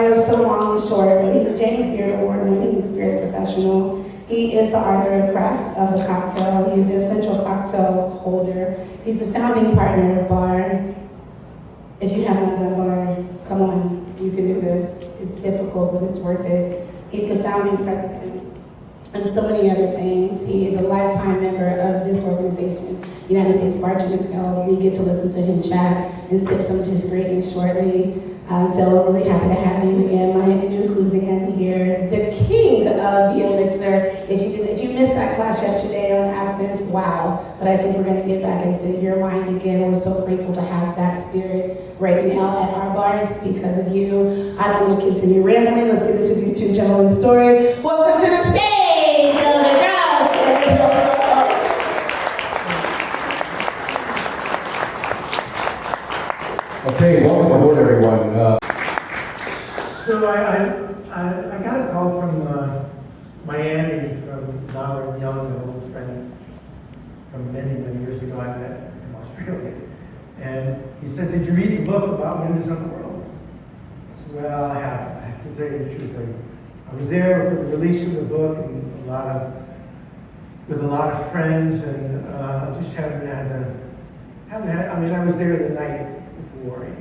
know it's so long and short, but he's a James Beard Award-winning spirits professional. He is the author of Craft of the Cocktail. He's the essential cocktail holder. He's the founding partner of Bar. If you haven't done Bar, come on, you can do this. It's difficult, but it's worth it. He's the founding president of so many other things. He is a lifetime member of this organization, United States Bartenders Guild. We get to listen to him chat and sip some of his greatness shortly. Del, we're really happy to have you again. My new cousin here, the king of the elixir. If you missed that class yesterday on absinthe, wow. But I think we're going to get back into your mind again. We're so grateful to have that spirit right now at our bars because of you. I don't want to continue rambling. Let's get into these two gentlemen's story. Welcome to the stage, Del Negro. Okay, welcome aboard, everyone. So I got a call from Miami from Robert Young, an old friend from many years ago I met in Australia. And he said, "Did you read the book about Windows on the World?" I said, "Well, I have. I have to tell you the truth. I was there for the release of the book and with a lot of friends, and just haven't had. I mean, I was there the night before, and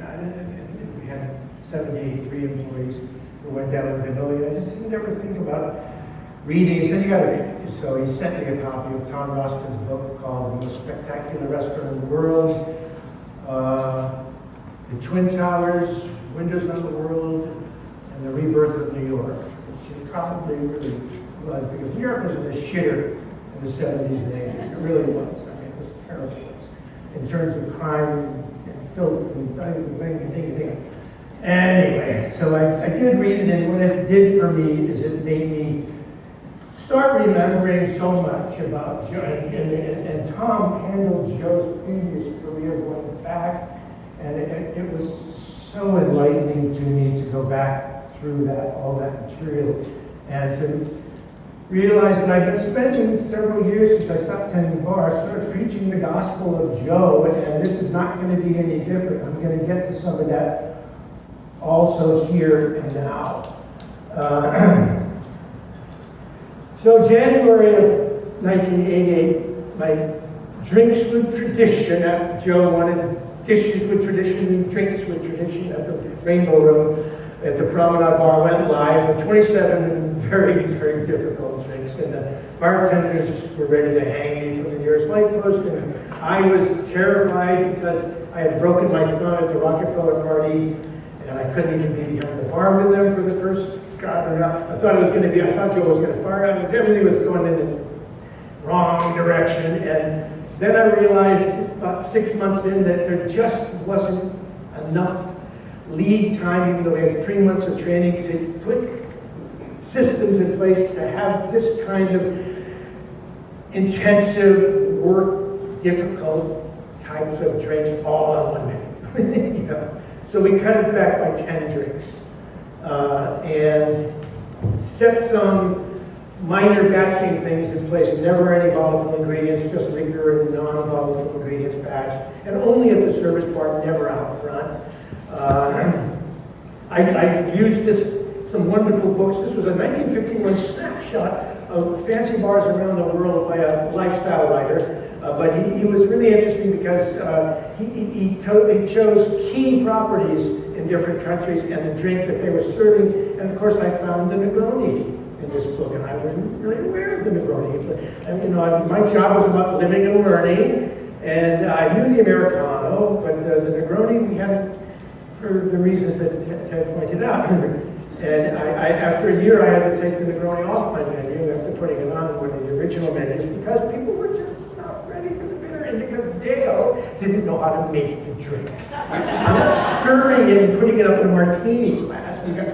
we had 73 employees who went down to Vanilla. I just didn't ever think about reading. He says, "You gotta read it." So he sent me a copy of Tom Ruston's book called The Most Spectacular Restaurant in the World, The Twin Towers, Windows on the World, and The Rebirth of New York, which it probably really was, because New York was in the shitter in the 70s and 80s. It really was. I mean, it was terrible in terms of crime and filth and ding. Anyway, so I did read it, and what it did for me is it made me start remembering so much about Joe. And Tom handled Joe's previous career going back, and it was so enlightening to me to go back through all that material, and to realize that I've been spending several years since I stopped tending bars, sort of preaching the gospel of Joe, and this is not going to be any different. I'm going to get to some of that also here and now. So January of 1988, my drinks with tradition, Joe wanted dishes with tradition and drinks with tradition at the Rainbow Room at the Promenade Bar went live with 27 very difficult drinks, and the bartenders were ready to hang me from the nearest light post, and I was terrified because I had broken my thumb at the Rockefeller party, and I couldn't even be behind the bar with them for the first, I thought Joe was going to fire out, everything was going in the wrong direction, and then I realized about 6 months in that there just wasn't enough lead time, even though we had 3 months of training, to put systems in place to have this kind of intensive work, difficult types of drinks all on one menu. You know? So we cut it back by 10 drinks and set some minor batching things in place. Never any volatile ingredients, just liquor and non-volatile ingredients batched, and only at the service bar, never out front. I used some wonderful books. This was a 1951 snapshot of fancy bars around the world by a lifestyle writer. But he was really interesting because he chose key properties in different countries and the drink that they were serving. And of course, I found the Negroni in this book, and I wasn't really aware of the Negroni. But my job was about living and learning, and I knew the Americano, but the Negroni we had for the reasons that Ted pointed out. And after a year, I had to take the Negroni off my menu after putting it on one of the original menus because people were just not ready for the bitter, and because Dale didn't know how to make the drink. I'm not stirring it and putting it up in a martini glass. You got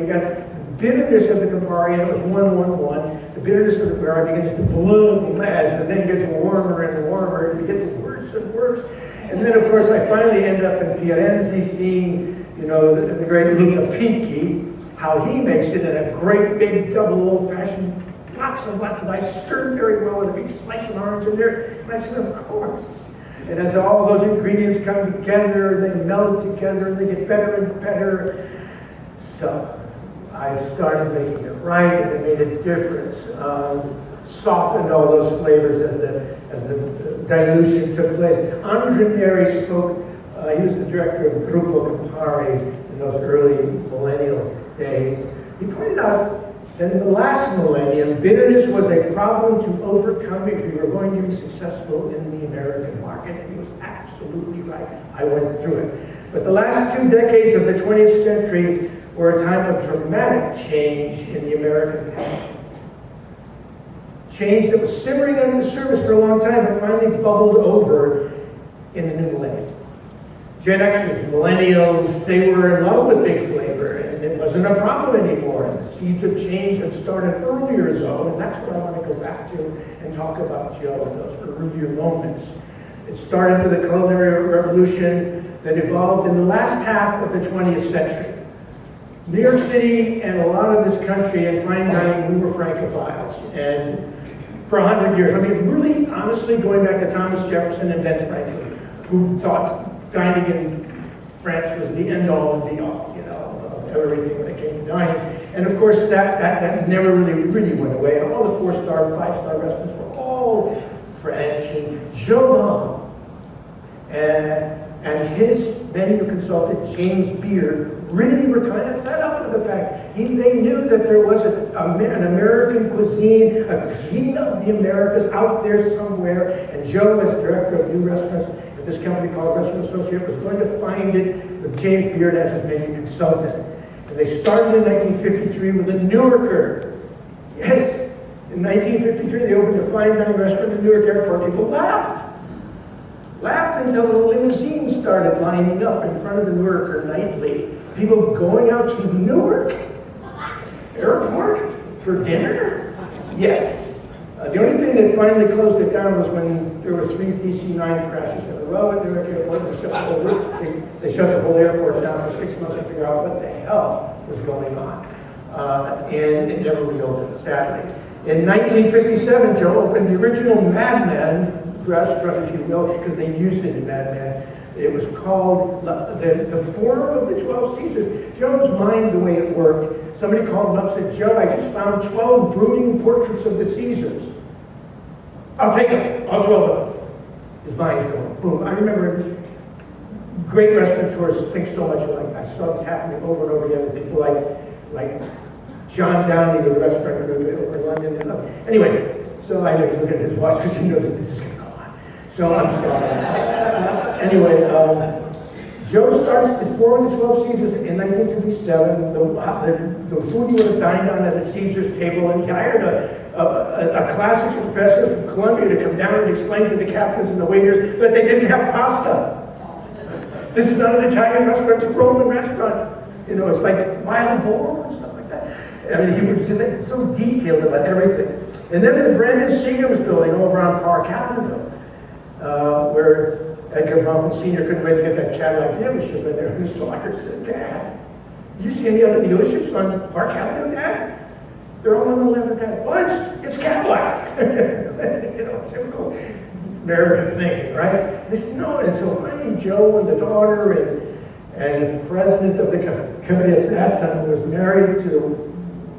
you got the bitterness of the Campari, and it was 1-1-1. The bitterness of the Campari begins to bloom as the thing gets warmer and warmer, and it gets worse and worse. And then, of course, I finally end up in Firenze seeing, the great Luca Pinchi, how he makes it in a great big double old-fashioned, lots of ice, stirred very well with a big slice of orange in there. And I said, of course. And as all those ingredients come together, they melt together, and they get better and better. So I started making it right, and it made a difference. Softened all those flavors as the dilution took place. Andre Neri spoke, he was the director of Grupo Campari in those early millennial days. He pointed out that in the last millennium, bitterness was a problem to overcome if you were going to be successful in the American market, and he was absolutely right. I went through it. But the last 2 decades of the 20th century were a time of dramatic change in the American palate. Change that was simmering under the surface for a long time, but finally bubbled over in the new millennium. Gen Xers, millennials, they were in love with big flavor, and it wasn't a problem anymore. And the seeds of change had started earlier, though, and that's what I want to go back to and talk about, Joe, in those earlier moments. It started with a culinary revolution that evolved in the last half of the 20th century. New York City and a lot of this country in fine dining, we were Francophiles. And for 100 years, I mean, really, honestly, going back to Thomas Jefferson and Ben Franklin, who thought dining in France was the end-all and be-all, you know, of everything when it came to dining. And of course, that never really went away. And all the 4-star, 5-star restaurants were all French. And Joe Baum and his menu consultant, James Beard, really were kind of fed up with the fact. They knew that there was an American cuisine, a cuisine of the Americas out there somewhere. And Joe, as director of new restaurants at this company called Restaurant Associate, was going to find it with James Beard as his menu consultant. And they started in 1953 with a Newarker. Yes, in 1953 they opened a fine dining restaurant in Newark Airport. People laughed until the limousines started lining up in front of the Newarker nightly. People going out to Newark Airport for dinner? Yes. The only thing that finally closed it down was when there were 3 DC-9 crashes in a row at Newark Airport. They shut the whole airport down for 6 months to figure out what the hell was going on. And it never reopened, sadly. In 1957, Joe opened the original Mad Men restaurant, if you will, because they used it in Mad Men. It was called the Forum of the 12 Caesars. Joe's mind, the way it worked, somebody called him up and said, Joe, I just found 12 brooding portraits of the Caesars. I'll take them. All 12 of them. His mind's going, boom. I remember great restaurateurs think so much alike. I saw this happening over and over again with people like John Downey with a restaurant over in London. Anyway, so I know he's looking at his watch because he knows that this is going to go on. So I'm sorry. Anyway, Joe starts the Forum of the 12 Caesars in 1957. The food he would have dined on at a Caesar's table, and he hired a classics professor from Columbia to come down and explain to the captains and the waiters that they didn't have pasta. This is not an Italian restaurant, it's a Roman restaurant. You know, it's like wild boar and stuff like that. I mean, he was so detailed about everything. And then in the brand new Seagram's building over on Park Avenue, where Edgar Bronfman Sr. couldn't wait to get that Cadillac dealership in there, and his daughter said, Dad, do you see any other dealerships on Park Avenue, Dad? They're all on the 11th Avenue. Well, it's Cadillac. You know, typical American thinking, right? They said, no, and so finally Joe and the daughter and the president of the company at that time was married to,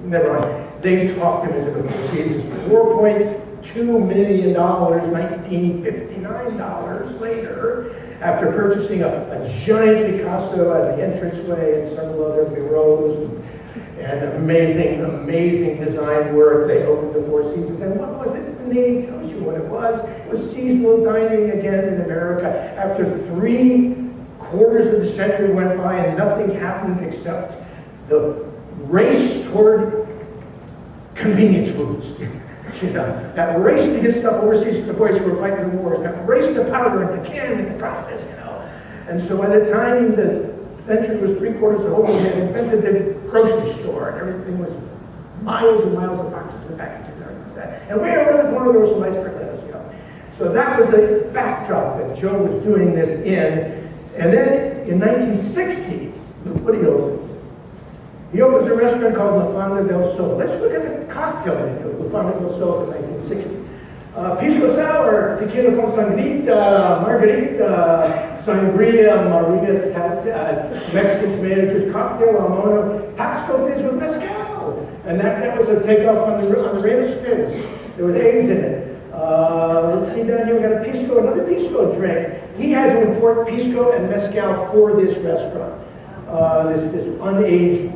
never mind, they talked him into the Four Seasons. $4.2 million, $1959 later, after purchasing a giant Picasso at the entranceway and several other bureaus and amazing design work, they opened the Four Seasons. And what was it? The name tells you what it was. It was seasonal dining again in America. After 3/4 of the century went by and nothing happened except the race toward convenience foods. You know, that race to get stuff overseas to the boys who were fighting the wars, that race to powder and to can and to process, you know. And so by the time the century was 3/4 over, they had invented the grocery store, and everything was miles and miles of boxes and packages and everything like that. And way over the corner there was some ice cream lettuce, you know. So that was the backdrop that Joe was doing this in. And then in 1960, look what he opens. He opens a restaurant called La Fonda del Sol. Let's look at the cocktail menu of La Fonda del Sol from 1960. Pisco Sour, tequila con sangrita, margarita, sangria, Maria, Mexican tomato juice, cocktail, amono, Taxco Fizz with mezcal. And that was a takeoff on the Ramos Fizz. There was eggs in it. Let's see down here, we got a Pisco, another Pisco drink. He had to import Pisco and mezcal for this restaurant. This unaged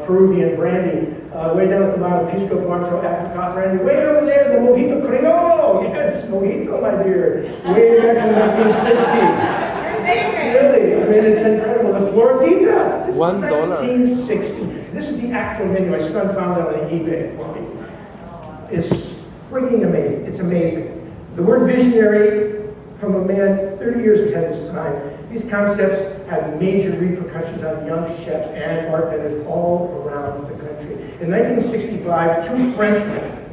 Peruvian brandy. Way down at the bottom, Pisco Blanco apricot brandy. Way over there, the Mojito Criollo. Yes, Mojito, my dear. Way back in 1960. Really, I mean, it's incredible. The Floridita. This is $1. 1960. This is the actual menu. My son found it on eBay for me. It's freaking amazing. It's amazing. The word visionary from a man 30 years ahead of his time. These concepts had major repercussions on young chefs and bartenders all around the country. In 1965, two Frenchmen,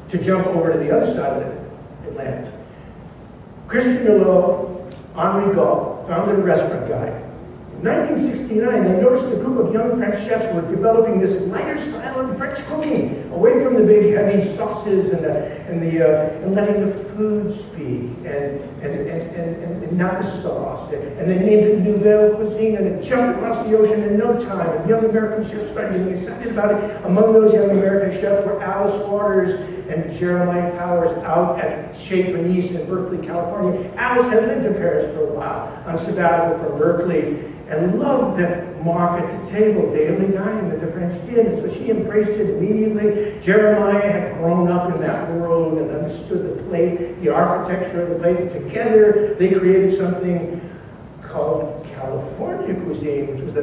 to jump over to the other side of the Atlantic, Christian Millau, Henri Gault, founded a restaurant guide. In 1969, they noticed a group of young French chefs were developing this lighter style of French cooking, away from the big heavy sauces and letting the food speak and not the sauce. And they named it Nouvelle Cuisine, and it jumped across the ocean in no time. And young American chefs started getting excited about it. Among those young American chefs were Alice Waters and Jeremiah Towers out at Chez Panisse in Berkeley, California. Alice had lived in Paris for a while on sabbatical from Berkeley, and loved that market-to-table daily dining that the French did, and so she embraced it immediately. Jeremiah had grown up in that world and understood the plate, the architecture of the plate, and together they created something called California cuisine, which was a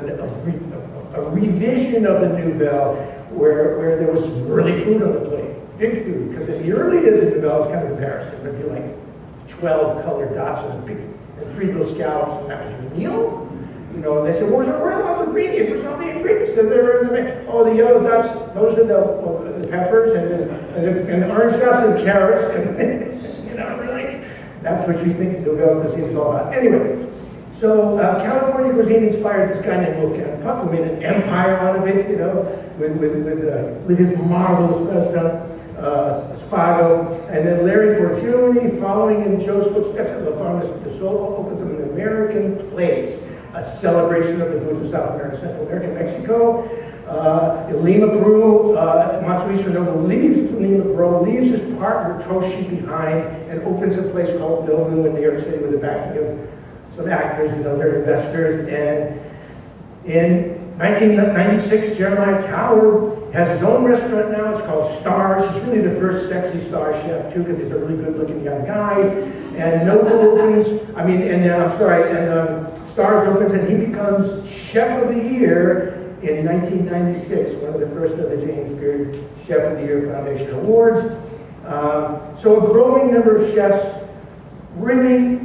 revision of the Nouvelle, where there was really food on the plate, big food, because in the early days of the Nouvelle, it was kind of embarrassing. There'd be like 12 colored dots and 3 little scallops, and that was your meal. You know, and they said, where's all the ingredients? Where's all the ingredients? So they're in the oh, the yellow dots, those are the peppers, and the orange dots are the carrots. And, you know, really, that's what you think Nouvelle cuisine is all about. Anyway, so California cuisine inspired this guy named Wolfgang Puck, who made an empire out of it, you know, with his marvelous restaurant, Spago. And then Larry Forgione, following in Joe's footsteps at La Fama de Sol, opens up an American place, a celebration of the foods of South America, Central America, and Mexico. Lima, Peru, Matsuhisa Nobu leaves Lima, Peru, leaves his partner Toshi behind and opens a place called Nobu in New York City with the backing of some actors and other investors. And in 1996, Jeremiah Tower has his own restaurant now. It's called Stars. He's really the first sexy star chef, too, because he's a really good-looking young guy. And Nobu opens, Stars opens, and he becomes Chef of the Year in 1996, one of the first of the James Beard Chef of the Year Foundation Awards. So a growing number of chefs really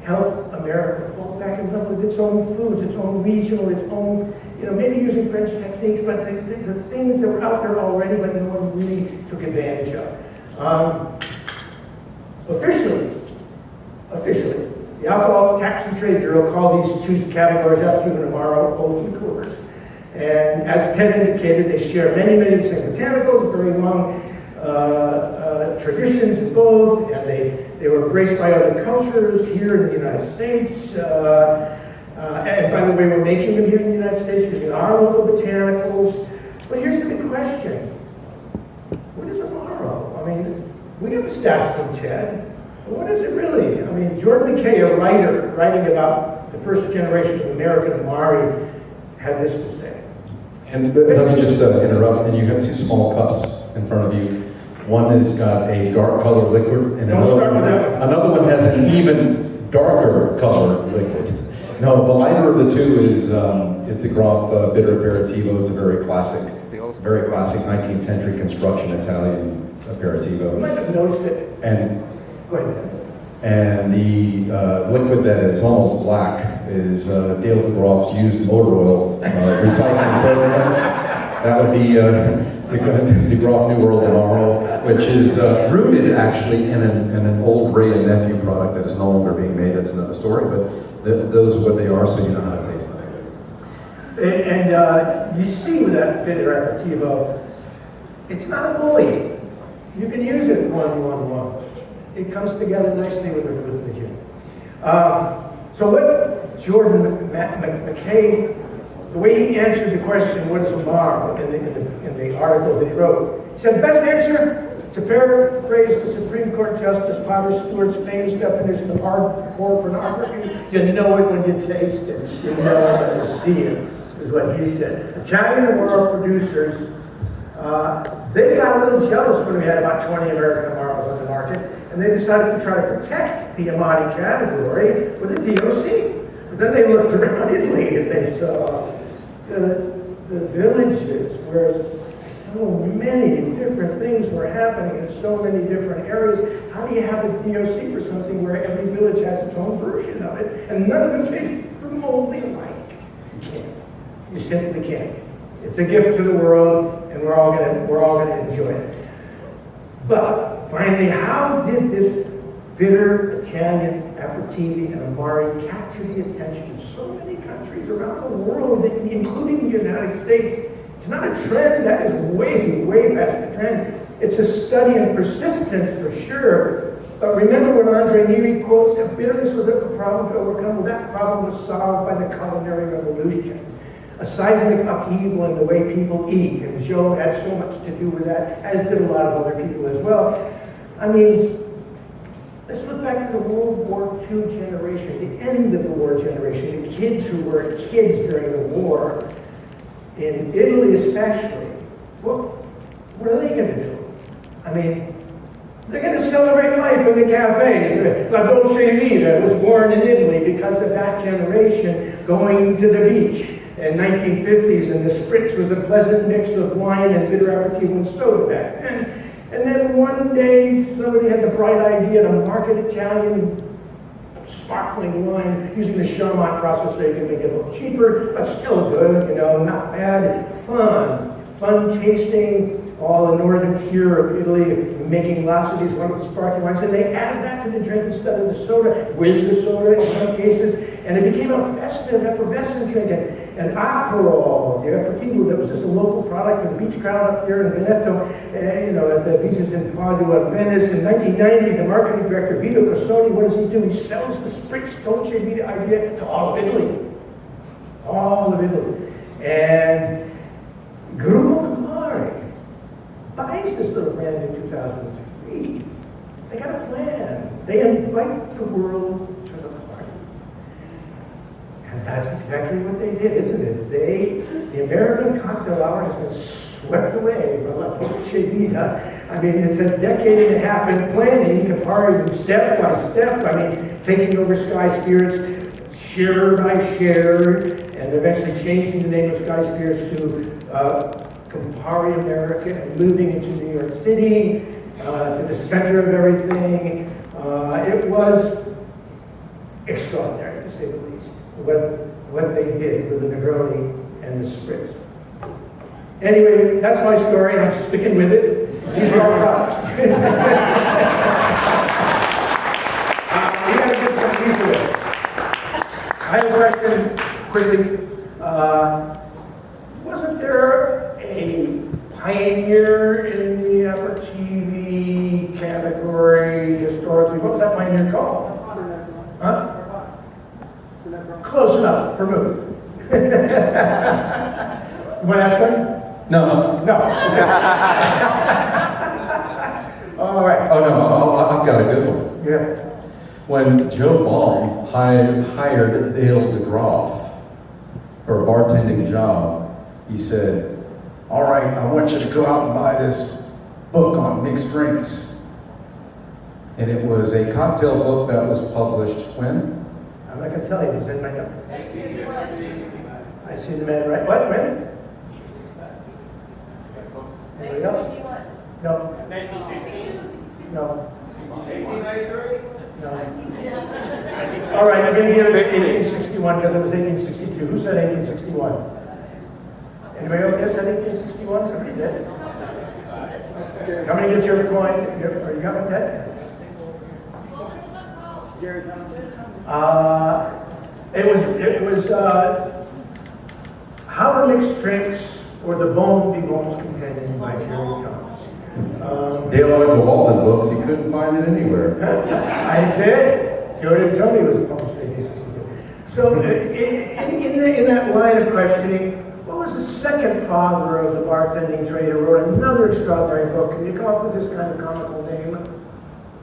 helped America fall back in love with its own foods, its own regional, its own, you know, maybe using French techniques, but the things that were out there already, but no one really took advantage of. Officially, the Alcohol Tax and Trade Bureau called these two categories out, Cuban Amaro, both liqueurs. And as Ted indicated, they share many of the same botanicals, very long traditions in both, and they were embraced by other cultures here in the United States. And by the way, we're making them here in the United States using our local botanicals. But here's the big question. What is Amaro? I mean, we got the stats from Ted. But what is it really? I mean, Jordan McKay, a writer, writing about the first generation of American Amari, had this to say. And let me just interrupt. And you have 2 small cups in front of you. One has got a dark colored liquid, and another one has an even darker colored liquid. No, the lighter of the two is the Groff Bitter Aperitivo. It's a very classic 19th century construction Italian aperitivo. You might have noticed it. And go ahead. And the liquid that is almost black is Dale Groff's used motor oil recycling program. That would be the Groff New World Amaro, which is rooted actually in an old Ray and Nephew product that is no longer being made. That's another story, but those are what they are, so you know how to taste them. And you see with that bitter aperitivo, it's not a bully. You can use it 111. It comes together nicely with the gym. So what Jordan McKay, the way he answered the question, what is a mar, in the article that he wrote, he said, best answer, to paraphrase the Supreme Court Justice Potter Stewart's famous definition of hardcore pornography, you know it when you taste it. You know it when you see it, is what he said. Italian Amaro producers, they got a little jealous when we had about 20 American Amaros on the market, and they decided to try to protect the Amati category with a DOC. But then they looked around Italy and they saw the villages where so many different things were happening in so many different areas. How do you have a DOC for something where every village has its own version of it, and none of them taste remotely alike? You can't. You simply can't. It's a gift to the world, and we're all gonna enjoy it. But finally, how did this bitter Italian aperitivi and Amari capture the attention of so many countries around the world, including the United States? It's not a trend, that is way, way past the trend. It's a study in persistence for sure. But remember when Andre Neri quotes, that bitterness was a problem to overcome? Well, that problem was solved by the culinary revolution. A seismic upheaval in the way people eat, and Joe had so much to do with that, as did a lot of other people as well. I mean, let's look back to the World War II generation, the end of the war generation, the kids who were kids during the war. In Italy especially, what are they going to do? I mean, they're going to celebrate life in the cafes. La Dolce Vita was born in Italy because of that generation going to the beach in 1950s, and the spritz was a pleasant mix of wine and bitter aperitivo and soda back then. And then one day, somebody had the bright idea to market Italian sparkling wine using the Charmat process so you can make it a little cheaper, but still good, you know, not bad. Fun tasting, all the northern tier of Italy, making lots of these wonderful sparkling wines, and they added that to the drink instead of the soda, with the soda in some cases, and it became a festive, effervescent drink. And Aperol, the aperitivo that was just a local product for the beach crowd up here in Veneto, at the beaches in Padua and Venice. In 1990, the marketing director, Vito Cassoni, what does he do? He sells the Spritz Dolce Vita idea to all of Italy. All of Italy. And Gruppo Campari buys this little brand in 2003. They got a plan. They invite the world to the party. And that's exactly what they did, isn't it? The American cocktail hour has been swept away by La Dolce Vita. I mean, it's a decade and a half in planning, Campari step by step. I mean, taking over Sky Spirits, share by share, and eventually changing the name of Sky Spirits to Campari America and moving into New York City, to the center of everything. It was extraordinary, to say the least, what they did with the Negroni and the Spritz. Anyway, that's my story, and I'm sticking with it. These are our props. You gotta get some piece of it. I have a question, quickly. Wasn't there a pioneer in the aperitivi category historically? What was that pioneer called? Huh? Close enough, vermouth. You want to ask one? No. No. All right. Oh, no, I've got a good one. Yeah. When Joe Baum hired Dale DeGroff for a bartending job, he said, "All right, I want you to go out and buy this book on mixed drinks." And it was a cocktail book that was published when? I'm not going to tell you. It's in my notes. I see the man right. What? When? Anybody else? No. 1960. No. 1893. No. All right, I'm going to give it to 1861 because it was 1862. Who said 1861? Anybody else said 1861? Somebody did. How many gets your coin? You got my Ted? It was How to Mix Drinks, or the Bon Vivant's Companion by Jerry Thomas. Dale went to Walden Books, he couldn't find it anywhere. I did. Joe didn't tell me it was a publishing agency. So, in that line of questioning, what was the second father of the bartending trade who wrote another extraordinary book? Can you come up with this kind of comical name?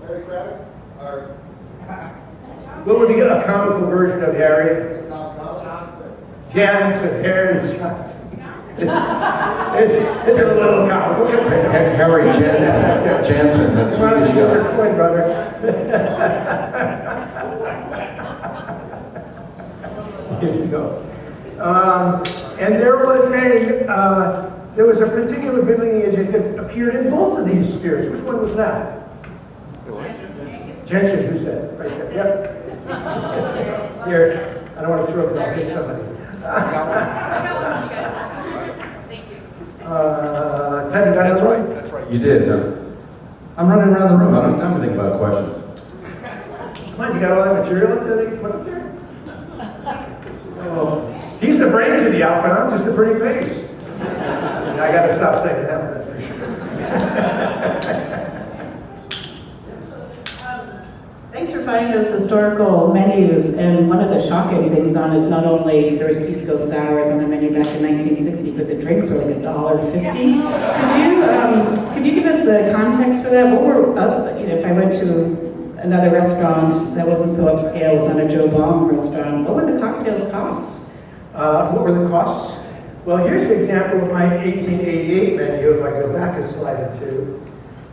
Harry Craddock? Or What would be a comical version of Harry? Tom Johnson? Johnson, Harry Johnson. It's a little comical. Harry Jansen, that's Come on, Swedish get your guy. point, brother. Here you go. And there was a particular billing agent that appeared in both of these spirits. Which one was that? Jensen, who said? Right there. Yep. Here, I don't want to throw it down. Hit somebody. Ted, you got That's it right, that's right. You did. I'm running around the room, I don't have time to think about questions. Come on, you got all that material up there that you put up there? Oh, he's the brains of the outfit, I'm just a pretty face. I gotta stop saying that for sure. Thanks for finding those historical menus, and one of the shocking things on is not only there was Pisco Sours on the menu back in 1960, but the drinks were like $1.50. Could you give us the context for that? What were if I went to another restaurant that wasn't so upscale, was on a Joe Baum restaurant, what would the cocktails cost? What were the costs? Well, here's an example of my 1888 menu, if I go back a slide or two.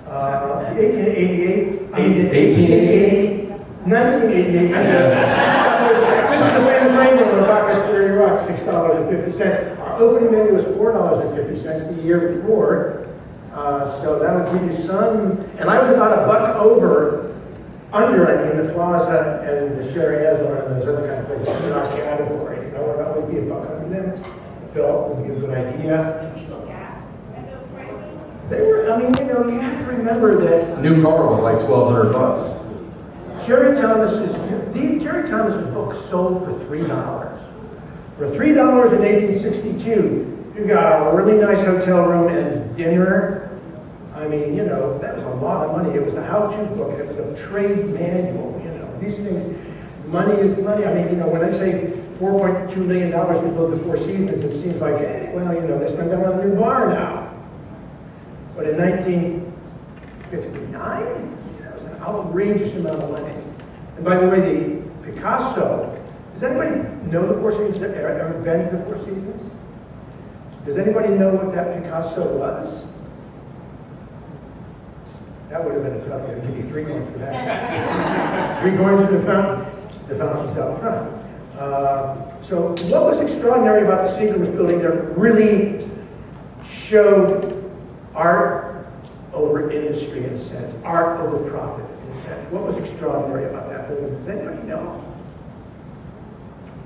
1888. 1988. This is the famous Rainbow in Dr. Prairie Rock, $6.50. Our opening menu was $4.50 the year before. So that'll give you some. And I was about under the Plaza and the Sherry Esmond and those other kind of places in our category. You know, we're not would be $1 under them. Phil would be a good idea. They were, you have to remember that New car was like $1,200. Jerry Thomas's book sold for $3. For $3 in 1862, you got a really nice hotel room and dinner. That was a lot of money. It was a how-to book. It was a trade manual. These things, money is money. When I say $4.2 million to build the Four Seasons, it seems like, they spent that on a new bar now. But in 1959, it was an outrageous amount of money. And by the way, the Picasso, does anybody know the Four Seasons? Ever been to the Four Seasons? Does anybody know what that Picasso was? That would have been a tough one. I'd give you 3 coins for that. 3 coins for the fountain. The fountain's out front. So what was extraordinary about the Seagram's building that really showed art over industry in a sense, art over profit in a sense? What was extraordinary about that building? Does anybody know?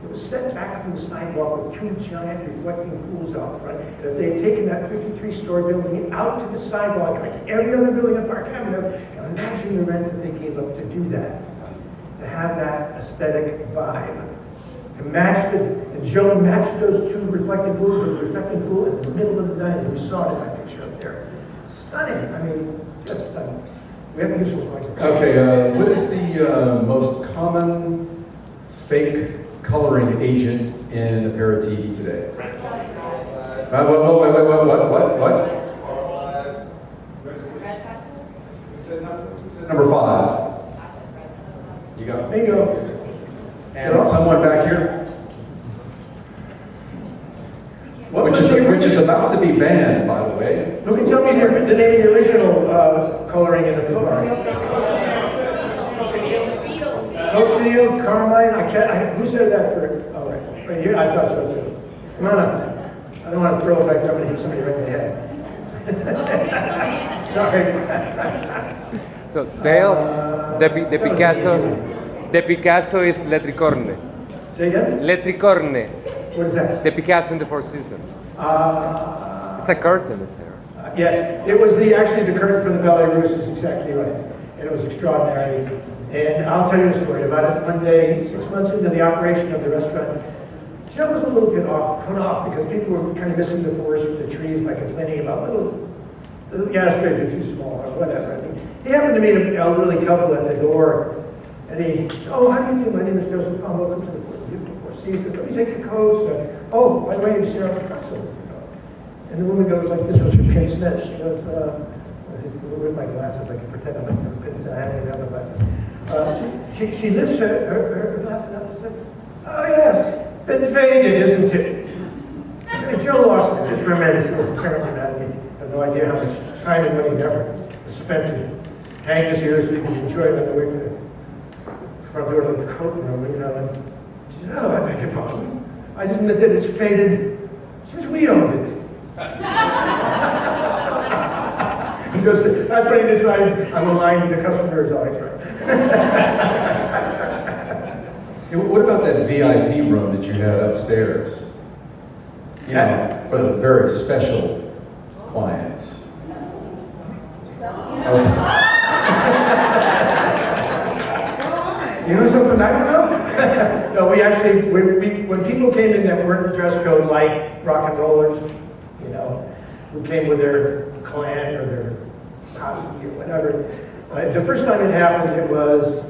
It was set back from the sidewalk with 2 giant reflecting pools out front. And if they had taken that 53-story building out to the sidewalk, like every other building on Park Avenue, imagine the rent that they gave up to do that. To have that aesthetic vibe. To match and Joe matched those 2 reflecting pools with a reflecting pool in the middle of the dining room. We saw it in my picture up there. Stunning. Just stunning. We have to give some points. Okay, what is the most common fake coloring agent in aperitif today? Wait, what? Number 5. You go. Bingo. And someone back here, which is about to be banned, by the way. Who can tell me the name of the original coloring in the book? Oatmeal, Carmine. Who said that for? Oh, right here. I thought so too. Come on up. I don't want to throw it back there and hit somebody right in the head. Sorry. So Dale, the Picasso is Letricorne. Say again? Letricorne, What is that? the Picasso in the Four Seasons. It's a curtain, is there? Yes, it was actually the curtain for the Belarus is exactly right. And it was extraordinary. And I'll tell you a story about it. One day, 6 months into the operation of the restaurant, Joe was a little bit put off because people were kind of missing the forest with the trees by complaining about little The ashtrays are too small or whatever. He happened to meet an elderly couple at the door, and he said, "Oh, how do you do? My name is Joseph Palm. Welcome to the Four Seasons. Let me take your coats. Oh, by the way, you're Sarah Picasso." And the woman goes like this with her pince nez. She goes, with my glasses, I can pretend I'm like pince. I have the other glasses. She lifts her glasses up and says, "Oh yes, been faded, isn't it?" Joe lost it just for a minute, so apparently not. I have no idea how much time and money he ever spent to hang his ears so he could enjoy it on the way to the front door of the coat room, you know. And she said, "Oh, I beg your pardon. I didn't admit that it's faded since we owned it." He goes, that's when he decided I'm aligned with the customer's eyes, right? Hey, what about that VIP room that you had upstairs? You know, for the very special clients. I was- You know something I don't know? No, we actually, when people came in that weren't dress code like rock and rollers, you know, who came with their clan or their posse or whatever, the first time it happened, it was,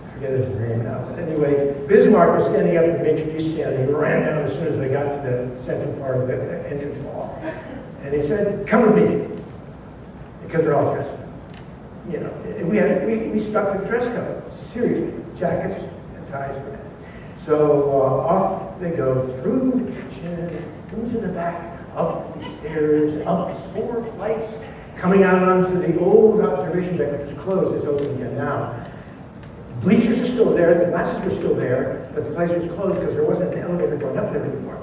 I forget his name now, but anyway, Bismarck was standing up at the maitre d' stand. He ran down as soon as they got to the central part of the entrance hall. And he said, "Come with me," because they're all dressed. You know, and we stuck with dress code, seriously, jackets and ties. So off they go through the kitchen, into the back, up the stairs, up 4 flights, coming out onto the old observation deck, which is closed. It's open again now. Bleachers are still there, the glasses were still there, but the place was closed because there wasn't an elevator going up there anymore.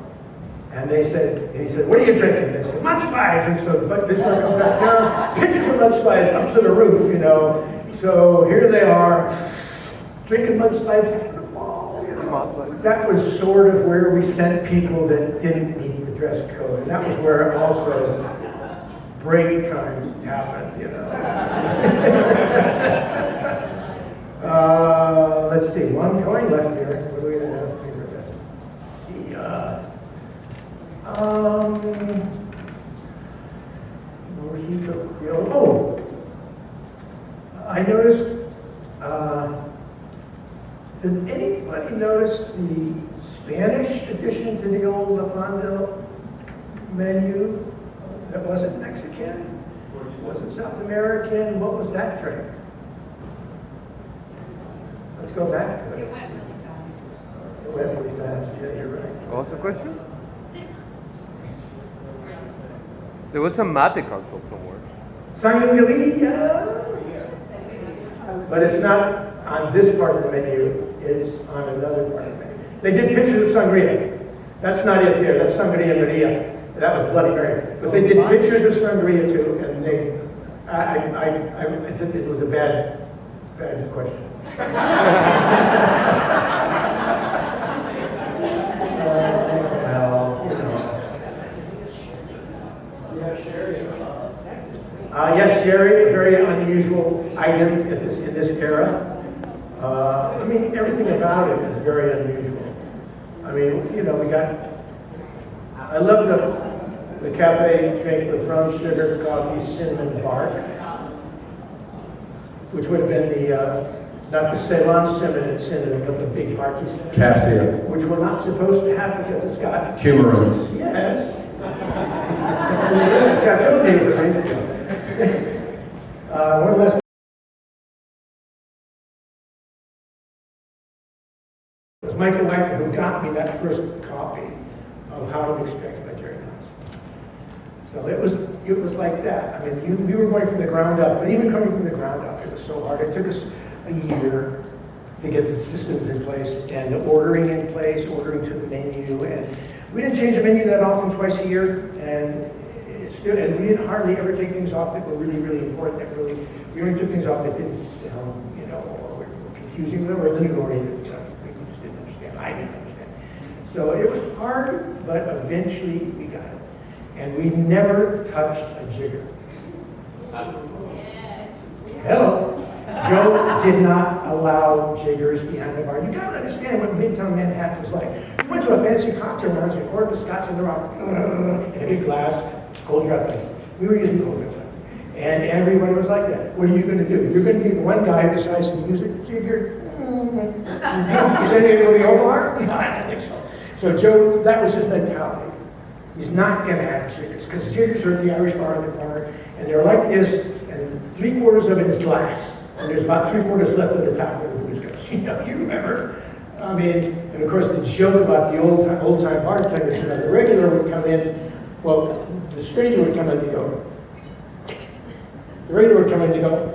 And he said, "What are you drinking?" They said, "Mudslides." And so Bismarck comes back down, pitches of mudslides up to the roof, you know. So here they are, drinking mudslides. That was sort of where we sent people that didn't meet the dress code. And that was where also break time happened, you know. Let's see, one going left here. What do we have here? Let's see. Mojito Creole. Oh, I noticed. Does anybody notice the Spanish addition to the old Afando menu that wasn't Mexican? Wasn't South American? What was that drink? Let's go back to it. It went really fast. Yeah, you're right. What was the question? There was some mate cocktail somewhere. Sangria. But it's not on this part of the menu. It's on another part of the menu. They did pictures of sangria. That's not it there. That's Sangria Maria. That was Bloody Mary. But they did pictures of sangria too, and they, it was a bad question. Well, you know. Yes, sherry, a very unusual item in this era. I mean, everything about it is very unusual. I mean, you know, I love the cafe drink with brown sugar, coffee, cinnamon bark, which would have been the, not the Ceylon cinnamon, but the big barky cinnamon. Cassia. Which we're not supposed to have because it's got Cumarins. Yes. It's got two days of range ago. One last. It was Michael Wagner who got me that first copy of How to Extract Nigerian House. So it was like that. I mean, we were going from the ground up, but even coming from the ground up, it was so hard. It took us a year to get the systems in place and the ordering in place, ordering to the menu, and we didn't change the menu that often, twice a year, and we didn't hardly ever take things off that were really, really important. We only took things off that didn't sound, you know, or were confusing them, or didn't oriented. We just didn't understand. I didn't understand. So it was hard, but eventually we got it. And we never touched a jigger. Hello. Joe did not allow jiggers behind the bar. You gotta understand what Midtown Manhattan is like. We went to a fancy cocktail lounge and ordered a scotch in the rock in a big glass, cold draft. We were using cold draft. And everybody was like that. What are you going to do? You're going to be the one guy who decides to use a jigger. Is anything going to be Omar? No, I don't think so. So Joe, that was his mentality. He's not going to have jiggers, because jiggers are at the Irish bar in the corner, and they're like this, and 3/4 of it is glass, and there's about 3/4 left at the top where the booze goes. You know, you remember. I mean, and of course the joke about the old time bartenders, you know, the regular would come in, well, the stranger would come in and go, the regular would come in and go,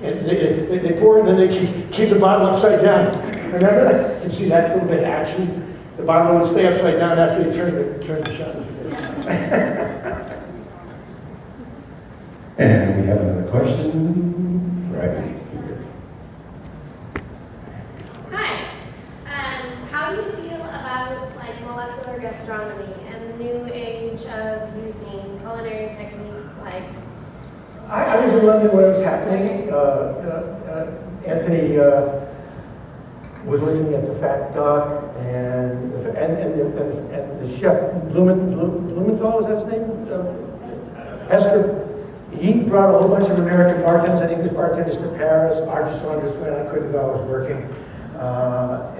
and they pour it, and then they keep the bottle upside down. Remember that? You see that little bit of action? The bottle would stay upside down after they turn the shot. And we have another question. Right here. Hi. How do you feel about like molecular gastronomy and the new age of using culinary techniques like? I was in London when it was happening. Anthony was looking at the Fat Duck and the chef Blumenthal, is that his name? Hester. He brought a whole bunch of American bartenders and English bartenders to Paris. Archie Saunders, when I couldn't go, I was working.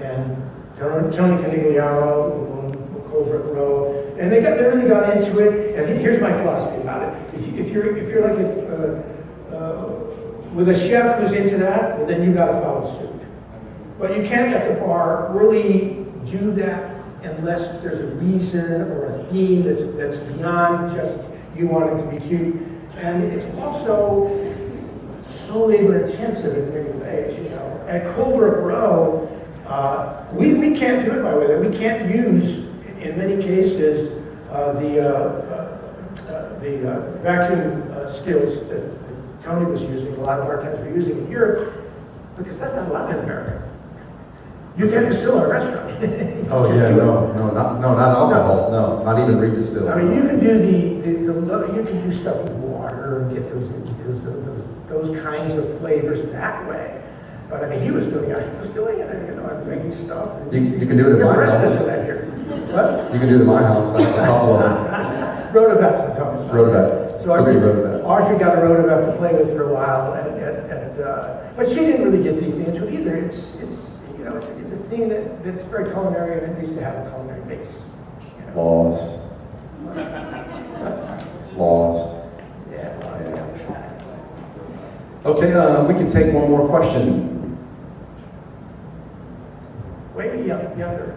And Tony Canigliaro, Colbert Rowe, and they really got into it. And here's my philosophy about it: if you're like with a chef who's into that, well, then you got to follow suit. But you can't at the bar really do that unless there's a reason or a theme that's beyond just you wanting to be cute. And it's also so labor intensive in many ways, you know. At Colbert Row, we can't do it by way. We can't use, in many cases, the vacuum skills that Tony was using, a lot of bartenders were using in Europe, because that's not allowed in America. You can distill in a restaurant. Oh yeah, not alcohol, no, not even redistilled. I mean, you can do you can do stuff with water and get those kinds of flavors that way. But I mean, he was doing it, you know, I'm making stuff. You can do it at my house. What? You can do it at my house. I have a couple of them. Rotovap's the company. Rotovap. So Audrey got a Rotovap to play with for a while, but she didn't really get deeply into it either. It's a thing that's very culinary, and it needs to have a culinary base. You know? Laws. Laws. Yeah. Okay, we can take one more question. Way younger.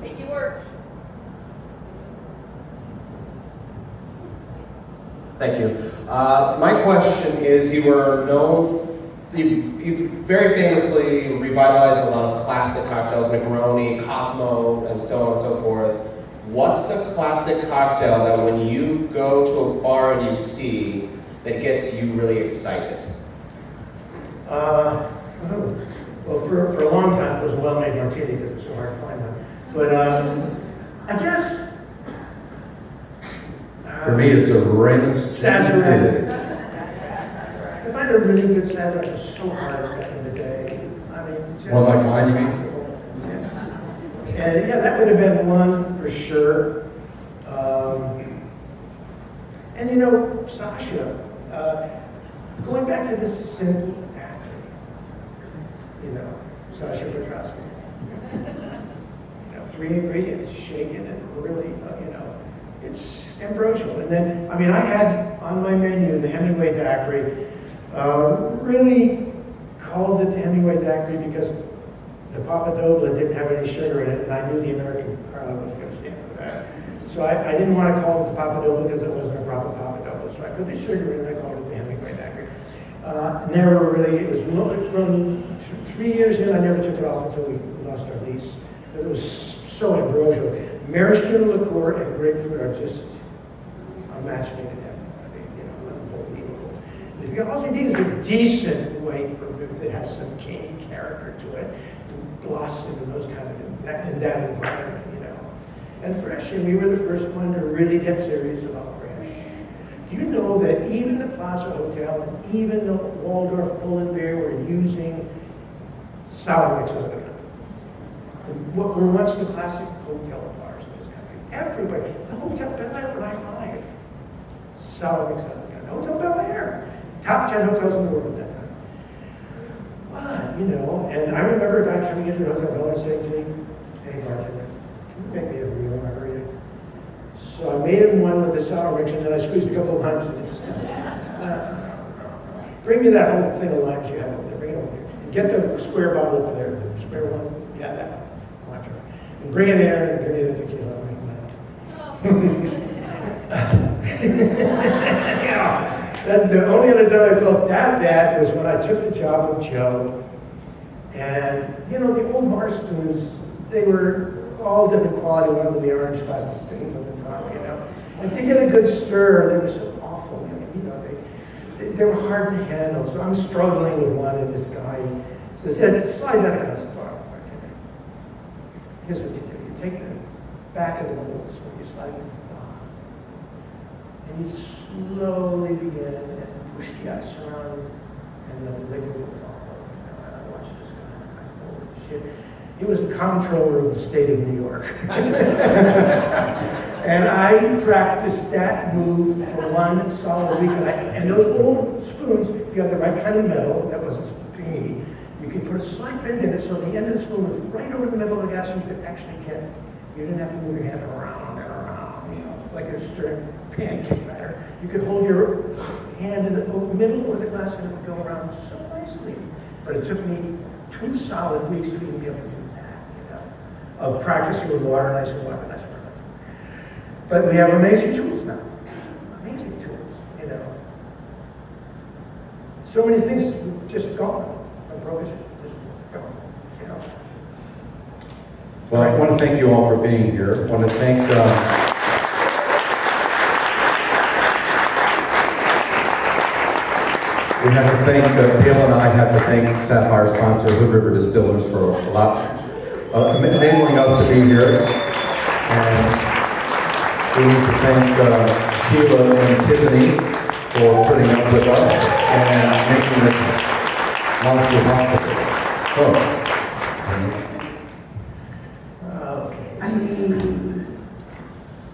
Make it work. Thank you. My question is, you very famously revitalized a lot of classic cocktails, Negroni, Cosmo, and so on and so forth. What's a classic cocktail that when you go to a bar and you see, that gets you really excited? Well, for a long time, it was a well-made martini because it was so hard to find one. But I guess... For me, it's a Raymond's. Sazerac. To find a really good Sazerac was so hard back in the day. I mean, just... One like mine, you mean? And yeah, that would have been one for sure. And you know, Sasha, going back to this simple package, you know, Sasha Petrowski. You know, 3 ingredients, shaken and really, you know, it's ambrosial. And then, I mean, I had on my menu the Hemingway Daiquiri. Really called it the Hemingway Daiquiri because the Papadobla didn't have any sugar in it, and I knew the American crowd was going to stand for that. So I didn't want to call it the Papadobla because it wasn't a proper Papadobla. So I put the sugar in and I called it the Hemingway Daiquiri. Never really, it was from 3 years in, I never took it off until we lost our lease. Because it was so ambrosial. Maraschino liqueur and grapefruit are just a match made in heaven. I mean, you know, unbelievable. If you all you need is a decent white vermouth that has some cane character to it, to blossom in those kind of in that environment, you know. And fresh, and we were the first one to really get serious about fresh. Do you know that even the Plaza Hotel and even the Waldorf Pull&Bear were using sour mix with it? What were once the classic hotel bars in this country. Everywhere. The Hotel Bel Air when I arrived, Sour mix out of the gun. Hotel Bel Air, top 10 hotels in the world at that time. But, you know, and I remember a guy coming into the Hotel Bel Air saying to me, "Hey, bartender, can you make me a real margarita?" So I made him one with the sour mix, and then I squeezed a couple of limes and just, bring me that whole thing of limes you have over there. Bring it over here. And get the square bottle over there. The square one. Yeah, that one. Quattro. And bring it there and give me the tequila. Yeah. The only other time I felt that bad was when I took the job with Joe. And, you know, the old bar spoons, they were all different quality. One with the orange plastic things on the top, you know. And to get a good stir, they were so awful. You know, they were hard to handle. So I'm struggling with one, and this guy says, "Hey, slide that across the bar." Here's what you do. You take the back of the middle of the spoon, you slide it in the bottom. And you slowly begin and push the ice around, and the liquid will fall. And I watched this guy, and I'm like, holy shit. He was the comptroller of the state of New York. And I practiced that move for one solid week. And those old spoons, if you had the right kind of metal, that wasn't spinny, you could put a slight bend in it so the end of the spoon was right over the middle of the gas, and you could actually get, you didn't have to move your hand around and around, you know, like a stirring pancake batter. You could hold your hand in the middle of the glass and it would go around so nicely. But it took me 2 solid weeks to even be able to do that, you know, of practicing with water and ice and water and ice and water. But we have amazing tools now. Amazing tools, you know. So many things just gone. From prohibition, just gone, you know. Well, I want to thank you all for being here. I want to thank, we have to thank, Dale and I have to thank Sapphire sponsor Hood River Distillers for enabling us to be here. And we need to thank Sheila and Tiffany for putting up with us and making this monster possible. So, I mean,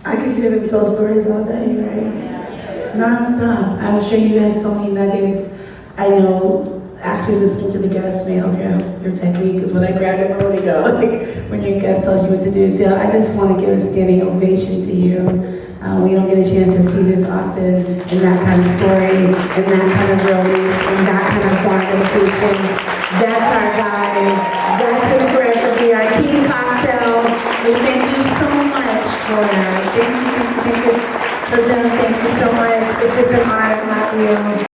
I could hear them tell stories all day, right? Non-stop. I'm sure you had so many nuggets. I know, actually listening to the guest mail your technique is when I grab it, I really go, like when your guest tells you what to do. Dale, I just want to give a standing ovation to you. We don't get a chance to see this often, in that kind of story, in that kind of release, in that kind of quantification. That's our guy. That's his brand of the King Cocktail. We thank you so much for that. Thank you, thank you, thank you so much. It's just an honor to have you.